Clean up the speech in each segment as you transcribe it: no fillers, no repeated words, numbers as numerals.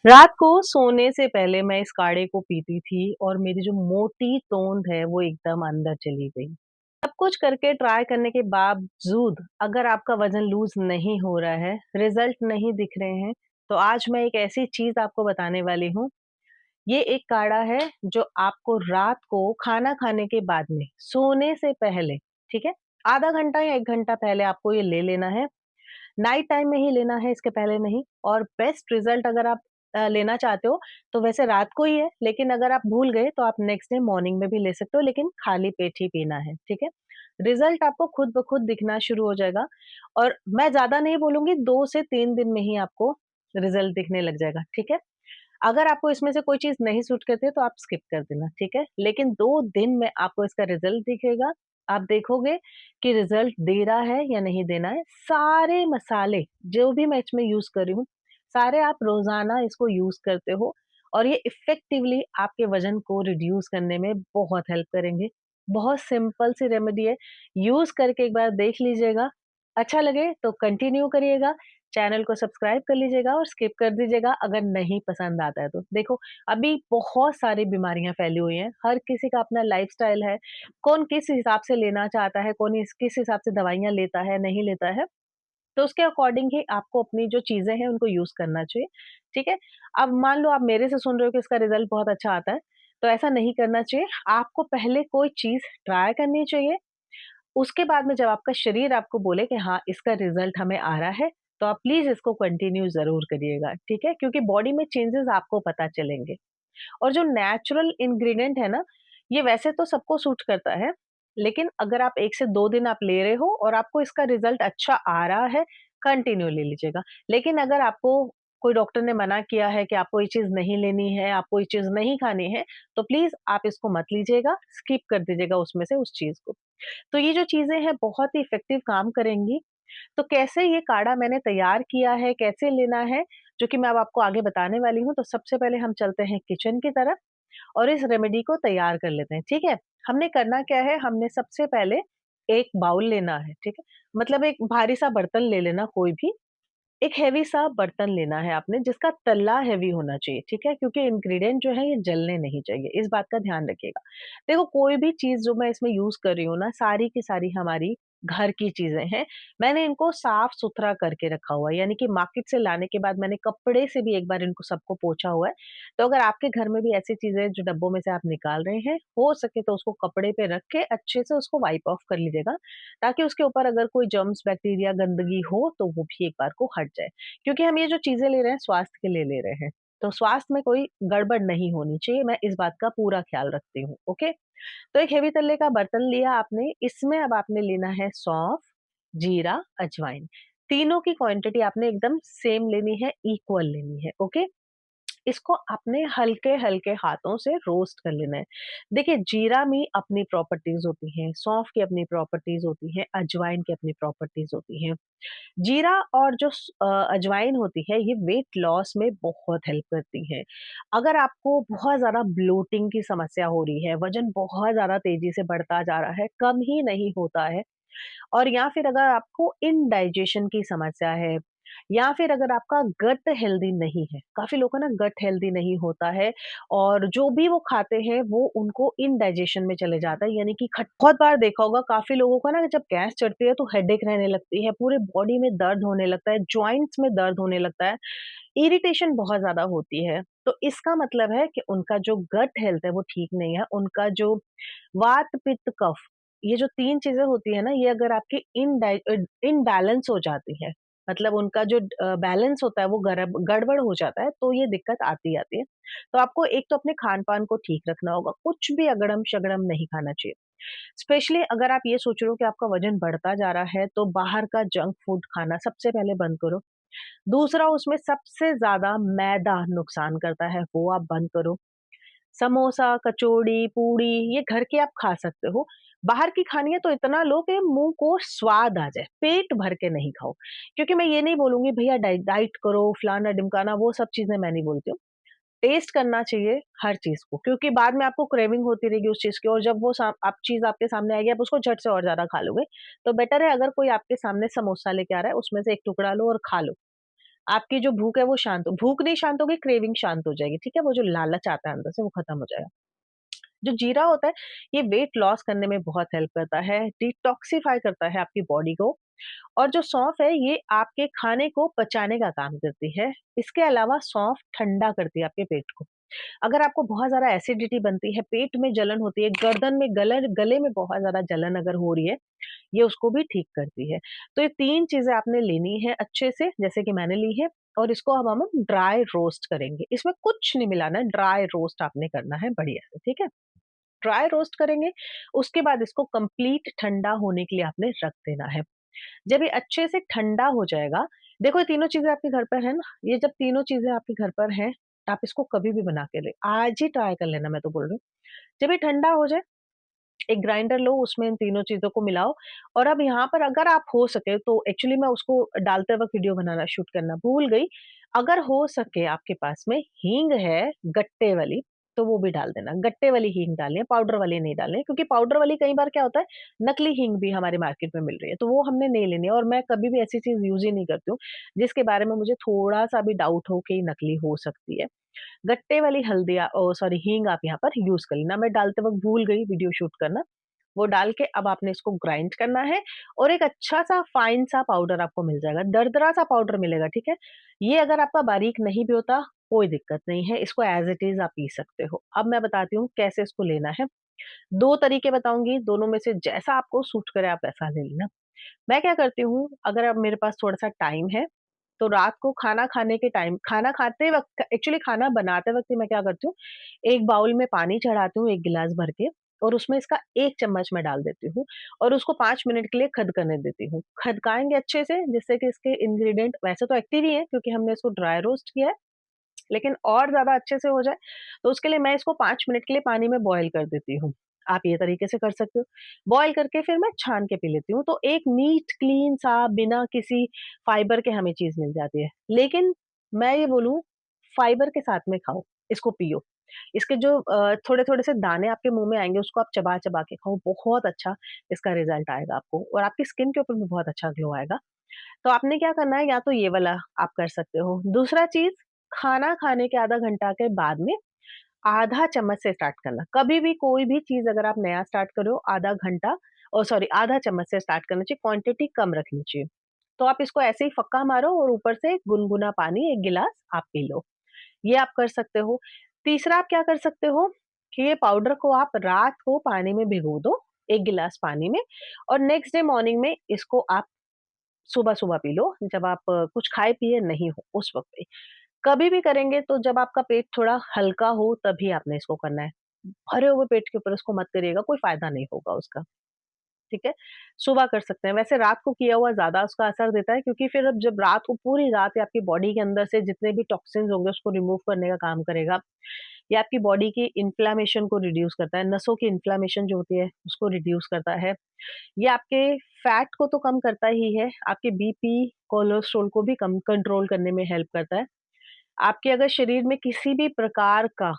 रात को सोने से पहले मैं इस काढ़े को पीती थी और मेरी जो मोटी तोंद है वो एकदम अंदर चली गई। सब कुछ करके ट्राई करने के बावजूद अगर आपका वज़न लूज़ नहीं हो रहा है, रिज़ल्ट नहीं दिख रहे हैं, तो आज मैं एक ऐसी चीज़ आपको बताने वाली हूँ। ये एक काढ़ा है जो आपको रात को खाना खाने के बाद में, सोने से पहले, ठीक है? आधा घंटा या 1 घंटा पहले आपको ये ले लेना है। नाइट टाइम में ही लेना है, इसके पहले नहीं। और बेस्ट रिजल्ट अगर आप लेना चाहते हो तो वैसे रात को ही है, लेकिन अगर आप भूल गए तो आप नेक्स्ट डे मॉर्निंग में भी ले सकते हो, लेकिन खाली पेट ही पीना है, ठीक है? रिजल्ट आपको खुद ब खुद दिखना शुरू हो जाएगा और मैं ज़्यादा नहीं बोलूँगी, 2 से 3 दिन में ही आपको रिजल्ट दिखने लग जाएगा, ठीक है? अगर आपको इसमें से कोई चीज़ नहीं सूट करती है तो आप स्किप कर देना, ठीक है? लेकिन 2 दिन में आपको इसका रिज़ल्ट दिखेगा। आप देखोगे कि रिज़ल्ट दे रहा है या नहीं देना है। सारे मसाले जो भी मैं इसमें यूज़ कर रही हूँ, सारे आप रोज़ाना इसको यूज़ करते हो और ये इफ़ेक्टिवली आपके वज़न को रिड्यूस करने में बहुत हेल्प करेंगे। बहुत सिंपल सी रेमेडी है, यूज़ करके एक बार देख लीजिएगा। अच्छा लगे तो कंटिन्यू करिएगा। चैनल को सब्सक्राइब कर लीजिएगा और स्किप कर दीजिएगा अगर नहीं पसंद आता है तो। देखो, अभी बहुत सारी बीमारियाँ फैली हुई हैं, हर किसी का अपना लाइफ़स्टाइल है, कौन किस हिसाब से लेना चाहता है, कौन इस किस हिसाब से दवाइयाँ लेता है, नहीं लेता है, तो उसके अकॉर्डिंग ही आपको अपनी जो चीज़ें हैं उनको यूज़ करना चाहिए, ठीक है? अब मान लो आप मेरे से सुन रहे हो कि इसका रिज़ल्ट बहुत अच्छा आता है, तो ऐसा नहीं करना चाहिए। आपको पहले कोई चीज़ ट्राई करनी चाहिए, उसके बाद में जब आपका शरीर आपको बोले कि हाँ, इसका रिज़ल्ट हमें आ रहा है, तो आप प्लीज़ इसको कंटिन्यू ज़रूर करिएगा, ठीक है? क्योंकि बॉडी में चेंजेज़ आपको पता चलेंगे। और जो नेचुरल इंग्रीडिएंट है ना, ये वैसे तो सबको सूट करता है, लेकिन अगर आप 1 से 2 दिन आप ले रहे हो और आपको इसका रिज़ल्ट अच्छा आ रहा है, कंटिन्यू ले लीजिएगा। लेकिन अगर आपको कोई डॉक्टर ने मना किया है कि आपको ये चीज़ नहीं लेनी है, आपको ये चीज़ नहीं खानी है, तो प्लीज़ आप इसको मत लीजिएगा, स्किप कर दीजिएगा उसमें से उस चीज़ को। तो ये जो चीज़ें हैं बहुत ही इफ़ेक्टिव काम करेंगी। तो कैसे ये काढ़ा मैंने तैयार किया है, कैसे लेना है, जो कि मैं अब आपको आगे बताने वाली हूँ। तो सबसे पहले हम चलते हैं किचन की तरफ और इस रेमेडी को तैयार कर लेते हैं, ठीक है? हमने करना क्या है, हमने सबसे पहले एक बाउल लेना है, ठीक है? मतलब एक भारी-सा बर्तन ले लेना कोई भी, एक हेवी सा बर्तन लेना है आपने जिसका तल्ला हेवी होना चाहिए, ठीक है? क्योंकि इंग्रीडिएंट जो है ये जलने नहीं चाहिए, इस बात का ध्यान रखिएगा। देखो, कोई भी चीज़ जो मैं इसमें यूज़ कर रही हूँ ना, सारी की सारी हमारी घर की चीज़ें हैं। मैंने इनको साफ-सुथरा करके रखा हुआ है, यानी कि मार्केट से लाने के बाद मैंने कपड़े से भी एक बार इनको सबको पोंछा हुआ है। तो अगर आपके घर में भी ऐसी चीज़ें जो डब्बों में से आप निकाल रहे हैं, हो सके तो उसको कपड़े पे रख के अच्छे से उसको वाइप ऑफ कर लीजिएगा, ताकि उसके ऊपर अगर कोई जर्म्स, बैक्टीरिया, गंदगी हो तो वो भी एक बार को हट जाए। क्योंकि हम ये जो चीज़ें ले रहे हैं स्वास्थ्य के लिए ले रहे हैं, तो स्वास्थ्य में कोई गड़बड़ नहीं होनी चाहिए, मैं इस बात का पूरा ख्याल रखती हूँ, ओके? तो एक हेवी तल्ले का बर्तन लिया आपने, इसमें अब आपने लेना है सौंफ, जीरा, अजवाइन। तीनों की क्वांटिटी आपने एकदम सेम लेनी है, इक्वल लेनी है, ओके? इसको आपने हल्के-हल्के हाथों से रोस्ट कर लेना है। देखिए, जीरा में अपनी प्रॉपर्टीज़ होती हैं, सौंफ की अपनी प्रॉपर्टीज़ होती हैं, अजवाइन की अपनी प्रॉपर्टीज़ होती हैं। जीरा और जो अजवाइन होती है, ये वेट लॉस में बहुत हेल्प करती है। अगर आपको बहुत ज़्यादा ब्लोटिंग की समस्या हो रही है, वज़न बहुत ज़्यादा तेज़ी से बढ़ता जा रहा है, कम ही नहीं होता है, और या फिर अगर आपको इनडाइजेशन की समस्या है, या फिर अगर आपका गट हेल्दी नहीं है, काफ़ी लोगों का ना गट हेल्दी नहीं होता है और जो भी वो खाते हैं वो उनको इनडाइजेशन में चले जाता है, यानी कि खट बहुत बार देखा होगा काफ़ी लोगों का ना, जब गैस चढ़ती है तो हेडेक रहने लगती है, पूरे बॉडी में दर्द होने लगता है, जॉइंट्स में दर्द होने लगता है, इरिटेशन बहुत ज़्यादा होती है। तो इसका मतलब है कि उनका जो गट हेल्थ है वो ठीक नहीं है, उनका जो वात, पित्त, कफ, ये जो 3 चीज़ें होती है ना, ये अगर आपकी इनबैलेंस हो जाती है, मतलब उनका जो बैलेंस होता है वो गड़बड़ हो जाता है, तो ये दिक्कत आती आती है। तो आपको एक तो अपने खान-पान को ठीक रखना होगा, कुछ भी अगड़म-शगड़म नहीं खाना चाहिए। स्पेशली अगर आप ये सोच रहे हो कि आपका वज़न बढ़ता जा रहा है, तो बाहर का जंक फूड खाना सबसे पहले बंद करो। दूसरा, उसमें सबसे ज़्यादा मैदा नुकसान करता है, वो आप बंद करो। समोसा, कचौड़ी, पूड़ी ये घर की आप खा सकते हो। बाहर की खानी है तो इतना लो कि मुँह को स्वाद आ जाए, पेट भर के नहीं खाओ। क्योंकि मैं ये नहीं बोलूँगी भैया डाइट करो, फलाना-ढिमकाना, वो सब चीज़ें मैं नहीं बोलती हूँ। टेस्ट करना चाहिए हर चीज़ को, क्योंकि बाद में आपको क्रेविंग होती रहेगी उस चीज़ की, और जब वो आप चीज़ आपके सामने आएगी, आप उसको झट से और ज़्यादा खा लोगे। तो बेटर है, अगर कोई आपके सामने समोसा लेके आ रहा है, उसमें से एक टुकड़ा लो और खा लो। आपकी जो भूख है वो भूख नहीं शांत होगी, क्रेविंग शांत हो जाएगी, ठीक है? वो जो लालच आता है अंदर से वो खत्म हो जाएगा। जो जीरा होता है, ये वेट लॉस करने में बहुत हेल्प करता है, डिटॉक्सिफाई करता है आपकी बॉडी को। और जो सौंफ है ये आपके खाने को पचाने का काम करती है। इसके अलावा सौंफ ठंडा करती है आपके पेट को। अगर आपको बहुत ज़्यादा एसिडिटी बनती है, पेट में जलन होती है, गर्दन में गले में बहुत ज़्यादा जलन अगर हो रही है, ये उसको भी ठीक करती है। तो ये 3 चीज़ें आपने लेनी है अच्छे से, जैसे कि मैंने ली है, और इसको अब हम ड्राई रोस्ट करेंगे। इसमें कुछ नहीं मिलाना है, ड्राई रोस्ट आपने करना है बढ़िया से, ठीक है? ड्राई रोस्ट करेंगे, उसके बाद इसको कंप्लीट ठंडा होने के लिए आपने रख देना है। जब ये अच्छे से ठंडा हो जाएगा, देखो ये तीनों चीज़ें आपके घर पर है ना, ये जब तीनों चीज़ें आपके घर पर हैं, आप इसको कभी भी बना के ले आज ही ट्राई कर लेना, मैं तो बोल रही हूँ। जब ये ठंडा हो जाए, एक ग्राइंडर लो, उसमें इन तीनों चीज़ों को मिलाओ। और अब यहाँ पर अगर आप हो सके तो, एक्चुअली मैं उसको डालते वक़्त वीडियो बनाना शूट करना भूल गई। अगर हो सके आपके पास में हींग है गट्टे वाली, तो वो भी डाल देना। गट्टे वाली हींग डालिए, पाउडर वाली नहीं डालें, क्योंकि पाउडर वाली कई बार क्या होता है, नकली हींग भी हमारे मार्केट में मिल रही है, तो वो हमने नहीं लेनी है। और मैं कभी भी ऐसी चीज़ यूज़ ही नहीं करती हूँ, जिसके बारे में मुझे थोड़ा-सा भी डाउट हो कि ये नकली हो सकती है। गट्टे वाली हींग आप यहाँ पर यूज़ कर लेना। मैं डालते वक़्त भूल गई वीडियो शूट करना। वो डाल के अब आपने इसको ग्राइंड करना है, और एक अच्छा-सा फाइन सा पाउडर आपको मिल जाएगा, दरदरा सा पाउडर मिलेगा, ठीक है? ये अगर आपका बारीक नहीं भी होता, कोई दिक्कत नहीं है, इसको एज़ इट इज़ आप पी सकते हो। अब मैं बताती हूँ कैसे इसको लेना है। 2 तरीके बताऊँगी, दोनों में से जैसा आपको सूट करे आप वैसा ले लेना। मैं क्या करती हूँ, अगर अब मेरे पास थोड़ा-सा टाइम है, तो रात को खाना खाते वक़्त, एक्चुअली खाना बनाते वक़्त ही मैं क्या करती हूँ, एक बाउल में पानी चढ़ाती हूँ 1 गिलास भर के, और उसमें इसका 1 चम्मच मैं डाल देती हूँ, और उसको 5 मिनट के लिए खदकने देती हूँ। खदकाएँगे अच्छे से, जिससे कि इसके इंग्रीडिएंट वैसे तो एक्टिव ही हैं, क्योंकि हमने इसको ड्राई रोस्ट किया है, लेकिन और ज़्यादा अच्छे से हो जाए, तो उसके लिए मैं इसको 5 मिनट के लिए पानी में बॉयल कर देती हूँ। आप ये तरीके से कर सकते हो। बॉयल करके फिर मैं छान के पी लेती हूँ, तो एक नीट क्लीन सा बिना किसी फाइबर के हमें चीज़ मिल जाती है। लेकिन मैं ये बोलूँ, फाइबर के साथ में खाओ, इसको पियो। इसके जो थोड़े-थोड़े से दाने आपके मुँह में आएँगे, उसको आप चबा-चबा के खाओ, बहुत अच्छा इसका रिज़ल्ट आएगा आपको, और आपकी स्किन के ऊपर भी बहुत अच्छा ग्लो आएगा। तो आपने क्या करना है, या तो ये वाला आप कर सकते हो। दूसरा चीज़, खाना खाने के आधा घंटा के बाद में आधा चम्मच से स्टार्ट करना। कभी भी कोई भी चीज़ अगर आप नया स्टार्ट कर रहे हो, आधा चम्मच से स्टार्ट करना चाहिए, क्वांटिटी कम रखनी चाहिए। तो आप इसको ऐसे ही फक्का मारो, और ऊपर से गुनगुना पानी 1 गिलास आप पी लो। ये आप कर सकते हो। तीसरा आप क्या कर सकते हो, कि ये पाउडर को आप रात को पानी में भिगो दो, 1 गिलास पानी में, और नेक्स्ट डे मॉर्निंग में इसको आप सुबह-सुबह पी लो, जब आप कुछ खाए-पिए नहीं हो उस वक़्त पे। कभी भी करेंगे तो जब आपका पेट थोड़ा हल्का हो, तभी आपने इसको करना है। भरे हुए पेट के ऊपर इसको मत करिएगा, कोई फ़ायदा नहीं होगा उसका, ठीक है? सुबह कर सकते हैं, वैसे रात को किया हुआ ज़्यादा उसका असर देता है, क्योंकि फिर अब जब रात को पूरी रात ये आपकी बॉडी के अंदर से जितने भी टॉक्सिन्स होंगे उसको रिमूव करने का काम करेगा। ये आपकी बॉडी की इन्फ्लेमेशन को रिड्यूस करता है, नसों की इन्फ्लेमेशन जो होती है उसको रिड्यूस करता है। ये आपके फैट को तो कम करता ही है, आपके बीपी, कोलेस्ट्रॉल को भी कम कंट्रोल करने में हेल्प करता है। आपके अगर शरीर में किसी भी प्रकार का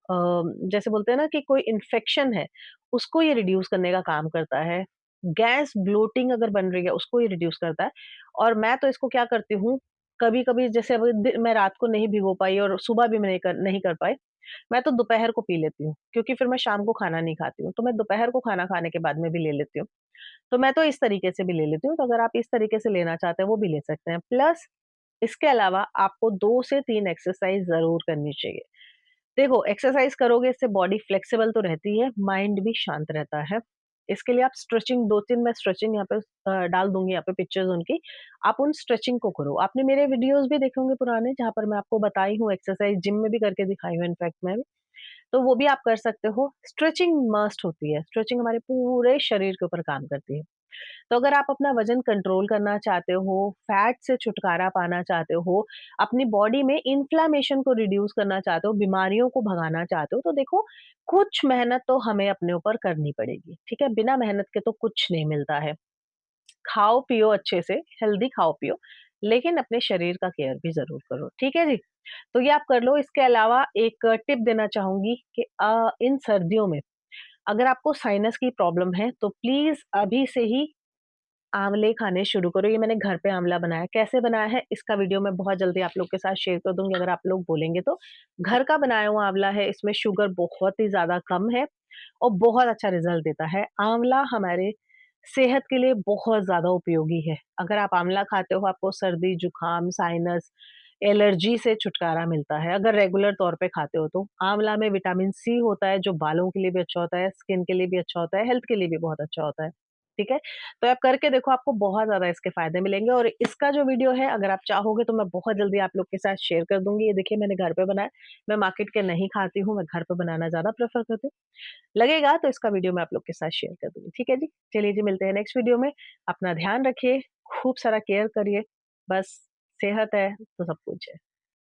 जैसे बोलते हैं ना कि कोई इन्फेक्शन है, उसको ये रिड्यूस करने का काम करता है। गैस, ब्लोटिंग अगर बन रही है, उसको ये रिड्यूस करता है। और मैं तो इसको क्या करती हूँ, कभी-कभी जैसे अब मैं रात को नहीं भिगो पाई और सुबह भी मैं नहीं कर पाई, मैं तो दोपहर को पी लेती हूँ, क्योंकि फिर मैं शाम को खाना नहीं खाती हूँ, तो मैं दोपहर को खाना खाने के बाद में भी ले लेती हूँ। तो मैं तो इस तरीके से भी ले लेती हूँ, तो अगर आप इस तरीके से लेना चाहते हैं, वो भी ले सकते हैं। प्लस इसके अलावा आपको 2 से 3 एक्सरसाइज़ ज़रूर करनी चाहिए। देखो, एक्सरसाइज़ करोगे, इससे बॉडी फ्लेक्सिबल तो रहती है, माइंड भी शांत रहता है। इसके लिए आप स्ट्रेचिंग 2-3 मैं स्ट्रेचिंग यहाँ पे डाल दूँगी यहाँ पे पिक्चर्स उनकी, आप उन स्ट्रेचिंग को करो। आपने मेरे वीडियोज़ भी देखे होंगे पुराने, जहाँ पर मैं आपको बताई हूँ एक्सरसाइज़, जिम में भी करके दिखाई हूँ इनफैक्ट मैं। तो वो भी आप कर सकते हो। स्ट्रेचिंग मस्ट होती है, स्ट्रेचिंग हमारे पूरे शरीर के ऊपर काम करती है। तो अगर आप अपना वज़न कंट्रोल करना चाहते हो, फैट से छुटकारा पाना चाहते हो, अपनी बॉडी में इन्फ्लेमेशन को रिड्यूस करना चाहते हो, बीमारियों को भगाना चाहते हो, तो देखो, कुछ मेहनत तो हमें अपने ऊपर करनी पड़ेगी, ठीक है? बिना मेहनत के तो कुछ नहीं मिलता है। खाओ-पियो अच्छे से, हेल्दी खाओ-पियो, लेकिन अपने शरीर का केयर भी ज़रूर करो, ठीक है जी? तो ये आप कर लो। इसके अलावा एक टिप देना चाहूँगी कि इन सर्दियों में अगर आपको साइनस की प्रॉब्लम है, तो प्लीज़ अभी से ही आँवले खाने शुरू करो। ये मैंने घर पे आँवला बनाया। कैसे बनाया है इसका वीडियो मैं बहुत जल्दी आप लोग के साथ शेयर कर दूँगी अगर आप लोग बोलेंगे तो। घर का बनाया हुआ आँवला है, इसमें शुगर बहुत ही ज़्यादा कम है और बहुत अच्छा रिज़ल्ट देता है। आँवला हमारे सेहत के लिए बहुत ज़्यादा उपयोगी है। अगर आप आँवला खाते हो आपको सर्दी, जुकाम, साइनस, एलर्जी से छुटकारा मिलता है, अगर रेगुलर तौर पे खाते हो तो। आँवला में विटामिन सी होता है जो बालों के लिए भी अच्छा होता है, स्किन के लिए भी अच्छा होता है, हेल्थ के लिए भी बहुत अच्छा होता है। ठीक है? तो आप करके देखो आपको बहुत ज़्यादा इसके फ़ायदे मिलेंगे और इसका जो वीडियो है अगर आप चाहोगे तो मैं बहुत जल्दी आप लोग के साथ शेयर कर दूँगी। ये देखिए मैंने घर पे बनाया। मैं मार्केट के नहीं खाती हूँ, मैं घर पे बनाना ज़्यादा प्रेफ़र करती हूँ। लगेगा तो इसका वीडियो मैं आप लोग के साथ शेयर कर दूँगी। ठीक है जी? चलिए जी मिलते हैं नेक्स्ट वीडियो में। अपना ध्यान रखिए, खूब सारा केयर करिए। बस सेहत है तो सब कुछ है।